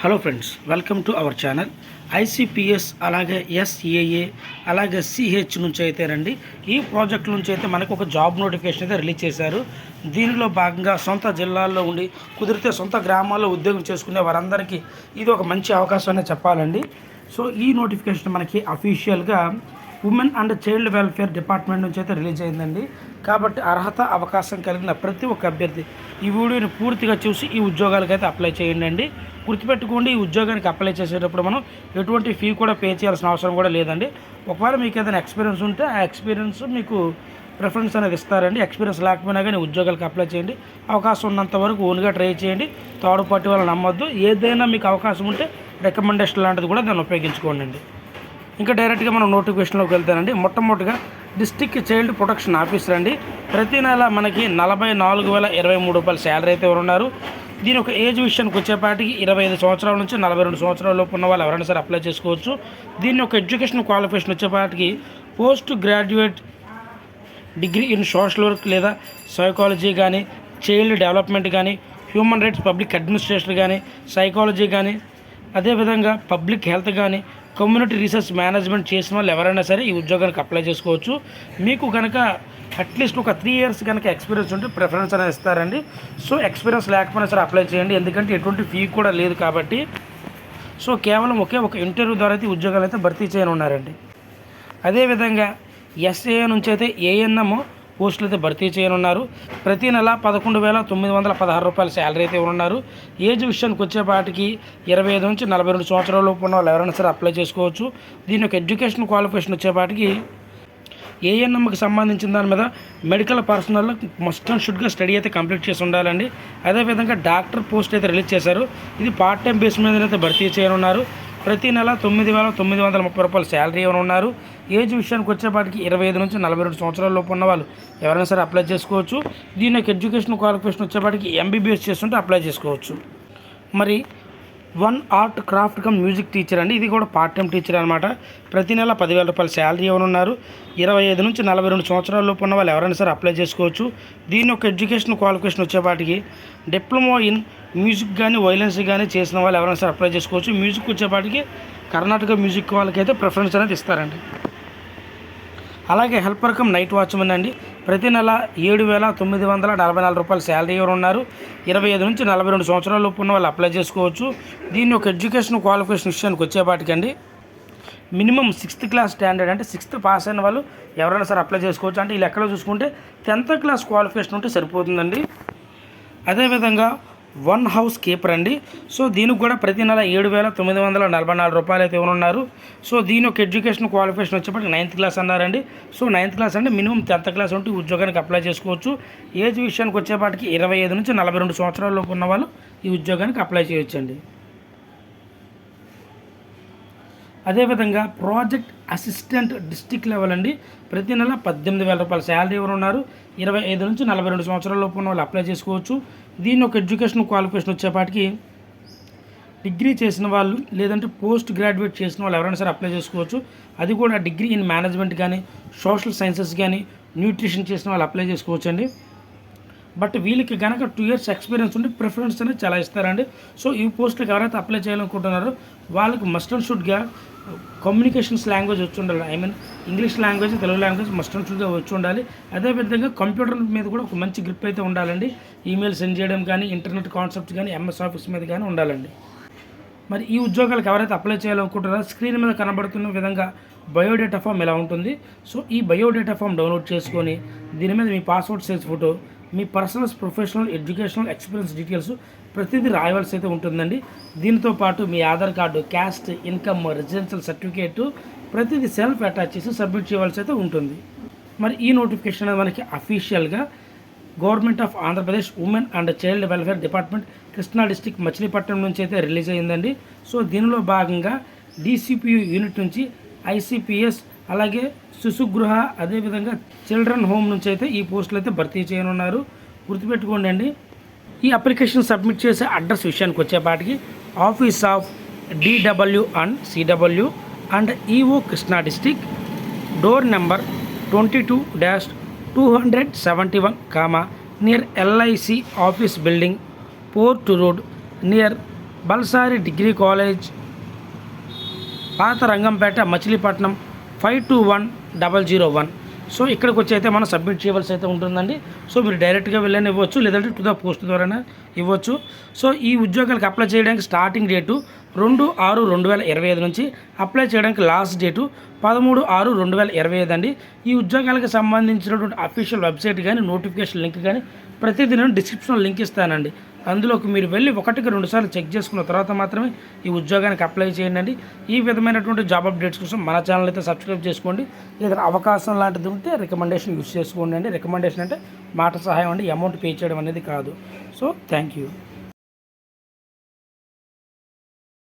Hello friends, welcome to our channel. ICPS అలాగే SAA అలాగే CH నుంచి అయితేనండి ఈ ప్రాజెక్ట్ నుంచి అయితే మనకు ఒక జాబ్ నోటిఫికేషన్ అయితే రిలీజ్ చేశారు. దీనిలో భాగంగా సొంత జిల్లాల్లో ఉండి కుదిరితే సొంత గ్రామాల్లో ఉద్యోగం చేసుకునే వారందరికీ ఇది ఒక మంచి అవకాశం అనే చెప్పాలండి. సో ఈ నోటిఫికేషన్ మనకి అఫీషియల్గా women and child welfare department నుంచి అయితే రిలీజ్ అయిందండి. కాబట్టి అర్హత అవకాశం కలిగిన ప్రతి ఒక్క అభ్యర్థి ఈ వీడియోని పూర్తిగా చూసి ఈ ఉద్యోగాలకైతే అప్లై చేయండి. గుర్తుపెట్టుకోండి, ఈ ఉద్యోగానికి అప్లై చేసేటప్పుడు మనం ఎటువంటి ఫీ కూడా పే చేయాల్సిన అవసరం కూడా లేదండి. ఒకవేళ మీకు ఏదైనా ఎక్స్పీరియన్స్ ఉంటే ఆ ఎక్స్పీరియన్స్ మీకు ప్రిఫరెన్స్ అనేది ఇస్తారండి. ఎక్స్పీరియన్స్ లేకపోయినా కానీ ఉద్యోగాలకు అప్లై చేయండి. అవకాశం ఉన్నంత వరకు ఓన్గా ట్రై చేయండి. థర్డ్ పార్టీ వాళ్ళని నమ్మొద్దు. ఏదైనా మీకు అవకాశం ఉంటే రికమెండేషన్ లాంటిది కూడా దాన్ని ఉపయోగించుకోండి. ఇంకా డైరెక్ట్గా మనం నోటిఫికేషన్లోకి వెళ్తానండి. మొట్టమొదటిగా డిస్ట్రిక్ట్ చైల్డ్ ప్రొటెక్షన్ ఆఫీసర్ అండి. ప్రతి నెల మనకి 44,023 రూపాయల శాలరీ అయితే ఉన్నారు. దీని ఒక ఏజ్ విషయానికి వచ్చేపాటికి 25 సంవత్సరాల నుంచి 42 సంవత్సరాల లోపు ఉన్న వాళ్ళు ఎవరైనా సరే అప్లై చేసుకోవచ్చు. దీని ఒక ఎడ్యుకేషన్ క్వాలిఫికేషన్ వచ్చేపాటికి post graduate degree in social work లేదా సైకాలజీ కానీ, చైల్డ్ డెవలప్మెంట్ కానీ, హ్యూమన్ రైట్స్ పబ్లిక్ అడ్మినిస్ట్రేషన్ కానీ, సైకాలజీ కానీ, అదేవిధంగా పబ్లిక్ హెల్త్ కానీ, కమ్యూనిటీ రీసెర్చ్ మేనేజ్మెంట్ చేసిన వాళ్ళు ఎవరైనా సరే ఈ ఉద్యోగానికి అప్లై చేసుకోవచ్చు. మీకు కనుక అట్లీస్ట్ ఒక 3 years కనుక ఎక్స్పీరియన్స్ ఉంటే ప్రిఫరెన్స్ అనేది ఇస్తారండి. సో ఎక్స్పీరియన్స్ లేకపోయినా సరే అప్లై చేయండి, ఎందుకంటే ఎటువంటి ఫీ కూడా లేదు కాబట్టి. సో కేవలం ఒక ఇంటర్వ్యూ ద్వారా అయితే ఉద్యోగాలు అయితే భర్తీ చేయనున్నారండి. అదేవిధంగా ఎస్ఏఏ నుంచి అయితే ఏఎన్ఎం పోస్టులు అయితే భర్తీ చేయనున్నారు. ప్రతి నెల 11,916 రూపాయల శాలరీ అయితే ఉన్నారు. ఏజ్ విషయానికి వచ్చేపాటికి 25 నుంచి 42 సంవత్సరాల లోపు ఉన్న వాళ్ళు ఎవరైనా సరే అప్లై చేసుకోవచ్చు. దీని యొక్క ఎడ్యుకేషన్ క్వాలిఫికేషన్ వచ్చేపాటికి ఏఎన్ఎంకి సంబంధించిన దాని మీద మెడికల్ పర్సనల్ మస్ట్ అండ్ షుడ్గా స్టడీ అయితే కంప్లీట్ చేసి ఉండాలండి. అదేవిధంగా డాక్టర్ పోస్ట్ అయితే రిలీజ్ చేశారు. ఇది పార్ట్ టైం బేస్ మీద అయితే భర్తీ చేయనున్నారు. ప్రతి నెల 9,930 రూపాయల శాలరీ ఉన్నారు. ఏజ్ విషయానికి వచ్చేపాటికి 25 నుంచి 42 సంవత్సరాల లోపు ఉన్న వాళ్ళు ఎవరైనా సరే అప్లై చేసుకోవచ్చు. దీని యొక్క ఎడ్యుకేషన్ క్వాలిఫికేషన్ వచ్చేపాటికి ఎంబీబీఎస్ చేస్తుంటే అప్లై చేసుకోవచ్చు. మరి 1 art craft cum music teacher అండి. ఇది కూడా పార్ట్ టైం టీచర్ అనమాట. ప్రతి నెల 10,000 రూపాయల శాలరీ ఉన్నారు. 25 నుంచి 42 సంవత్సరాల లోపు ఉన్న వాళ్ళు ఎవరైనా సరే అప్లై చేసుకోవచ్చు. దీని యొక్క ఎడ్యుకేషన్ క్వాలిఫికేషన్ వచ్చేపాటికి డిప్లొమా ఇన్ మ్యూజిక్ కానీ, వైలెన్స్ కానీ చేసిన వాళ్ళు ఎవరైనా సరే అప్లై చేసుకోవచ్చు. మ్యూజిక్ వచ్చేపాటికి కర్ణాటక మ్యూజిక్ వాళ్ళకైతే ప్రిఫరెన్స్ అనేది ఇస్తారండి. అలాగే హెల్పర్ కమ్ నైట్ వాచ్మెన్ అండి. ప్రతి నెల 7,944 రూపాయల శాలరీ ఉన్నారు. 25 నుంచి 42 సంవత్సరాల లోపు ఉన్న వాళ్ళు అప్లై చేసుకోవచ్చు. దీని యొక్క ఎడ్యుకేషన్ క్వాలిఫికేషన్ విషయానికి వచ్చేపాటికండి మినిమం 6th క్లాస్ స్టాండర్డ్ అంటే 6th పాస్ అయిన వాళ్ళు ఎవరైనా సరే అప్లై చేసుకోవచ్చు. అంటే ఈ లెక్కలో చూసుకుంటే 10th క్లాస్ క్వాలిఫికేషన్ ఉంటే సరిపోతుందండి. అదేవిధంగా 1 హౌస్ కీపర్ అండి. సో దీనికి కూడా ప్రతి నెల 7,944 రూపాయలు అయితే ఉన్నారు. సో దీని యొక్క ఎడ్యుకేషన్ క్వాలిఫికేషన్ వచ్చేప్పటికి 9th క్లాస్ అన్నారండి. సో 9th క్లాస్ అంటే మినిమం 10th క్లాస్ ఉంటే ఉద్యోగానికి అప్లై చేసుకోవచ్చు. ఏజ్ విషయానికి వచ్చేపాటికి 25 నుంచి 42 సంవత్సరాల లోపు ఉన్న వాళ్ళు ఈ ఉద్యోగానికి అప్లై చేయొచ్చండి. అదేవిధంగా ప్రాజెక్ట్ అసిస్టెంట్ డిస్ట్రిక్ట్ లెవెల్ అండి. ప్రతి నెల 18,000 రూపాయల శాలరీ ఉన్నారు. 25 నుంచి 42 సంవత్సరాల లోపు ఉన్న వాళ్ళు అప్లై చేసుకోవచ్చు. దీని ఒక ఎడ్యుకేషన్ క్వాలిఫికేషన్ వచ్చేపాటికి డిగ్రీ చేసిన వాళ్ళు లేదంటే పోస్ట్ గ్రాడ్యుయేట్ చేసిన వాళ్ళు ఎవరైనా సరే అప్లై చేసుకోవచ్చు. అది కూడా డిగ్రీ ఇన్ మేనేజ్మెంట్ కానీ, సోషల్ సైన్సెస్ కానీ, న్యూట్రిషన్ చేసిన వాళ్ళు అప్లై చేసుకోవచ్చు అండి. బట్ వీళ్ళకి కనుక 2 years ఎక్స్పీరియన్స్ ఉంటే ప్రిఫరెన్స్ అనేది చాలా ఇస్తారండి. సో ఈ పోస్టులకు ఎవరైతే అప్లై చేయాలనుకుంటున్నారో వాళ్ళకి మస్ట్ అండ్ షుడ్గా కమ్యూనికేషన్స్ లాంగ్వేజ్ వచ్చి ఉండాలి. English language, Telugu language must and షుడ్గా వచ్చి ఉండాలి. అదేవిధంగా కంప్యూటర్ మీద కూడా ఒక మంచి గ్రిప్ అయితే ఉండాలండి. ఈమెయిల్ సెండ్ చేయడం కానీ, ఇంటర్నెట్ కాన్సెప్ట్స్ కానీ, ఎంఎస్ ఆఫీస్ మీద కానీ ఉండాలండి. మరి ఈ ఉద్యోగాలకు ఎవరైతే అప్లై చేయాలనుకుంటున్నారో స్క్రీన్ మీద కనబడుతున్న విధంగా బయోడేటా ఫామ్ ఇలా ఉంటుంది. సో ఈ బయోడేటా ఫామ్ డౌన్లోడ్ చేసుకొని దీని మీద మీ పాస్పోర్ట్ సైజ్ ఫోటో, మీ personal, professional, educational experience details ప్రతిదీ రాయవలసి అయితే ఉంటుందండి. దీంతో పాటు మీ Aadhaar card, caste, income, residential certificate ప్రతిదీ సెల్ఫ్ అటాచ్ చేసి సబ్మిట్ చేయవలసి అయితే ఉంటుంది. మరి ఈ నోటిఫికేషన్ అనేది మనకి అఫీషియల్గా government of Andhra Pradesh women and child welfare department Krishna district Machilipatnam నుంచి అయితే రిలీజ్ అయ్యిందండి. సో దీనిలో భాగంగా DCPU యూనిట్ నుంచి ICPS అలాగే శిశుగృహ అదేవిధంగా చిల్డ్రన్ హోమ్ నుంచి అయితే ఈ పోస్టులు అయితే భర్తీ చేయనున్నారు. గుర్తుపెట్టుకోండి అండి. ఈ అప్లికేషన్ సబ్మిట్ చేసే అడ్రస్ విషయానికి వచ్చేపాటికి office of DW and CW and EO Krishna district, door number 22-271, near LIC office building, port road, near Balsari degree college, పాత రంగంపేట, మచిలీపట్నం 521001. సో ఇక్కడికి వచ్చి అయితే మనం సబ్మిట్ చేయవలసి అయితే ఉంటుందండి. సో మీరు డైరెక్ట్గా వెళ్ళని ఇవ్వచ్చు, లేదంటే టు ద పోస్ట్ ద్వారానే ఇవ్వచ్చు. సో ఈ ఉద్యోగాలకు అప్లై చేయడానికి స్టార్టింగ్ డేటు 2/6/2025 నుంచి, అప్లై చేయడానికి లాస్ట్ డేటు 13/6/2025 అండి. ఈ ఉద్యోగాలకు సంబంధించినటువంటి అఫీషియల్ వెబ్సైట్ కానీ, నోటిఫికేషన్ లింక్ కానీ ప్రతిదీ నేను డిస్క్రిప్షన్లో లింక్ ఇస్తానండి. అందులోకి మీరు వెళ్ళి 1-2 సార్లు చెక్ చేసుకున్న తర్వాత మాత్రమే ఈ ఉద్యోగానికి అప్లై చేయండి. ఈ విధమైనటువంటి జాబ్ అప్డేట్స్ కోసం మన ఛానల్ అయితే సబ్స్క్రైబ్ చేసుకోండి. ఏదైనా అవకాశం లాంటిది ఉంటే రికమెండేషన్ యూస్ చేసుకోండి అండి. రికమెండేషన్ అంటే మాట సహాయం అండి, అమౌంట్ పే చేయడం అనేది కాదు. So thank you.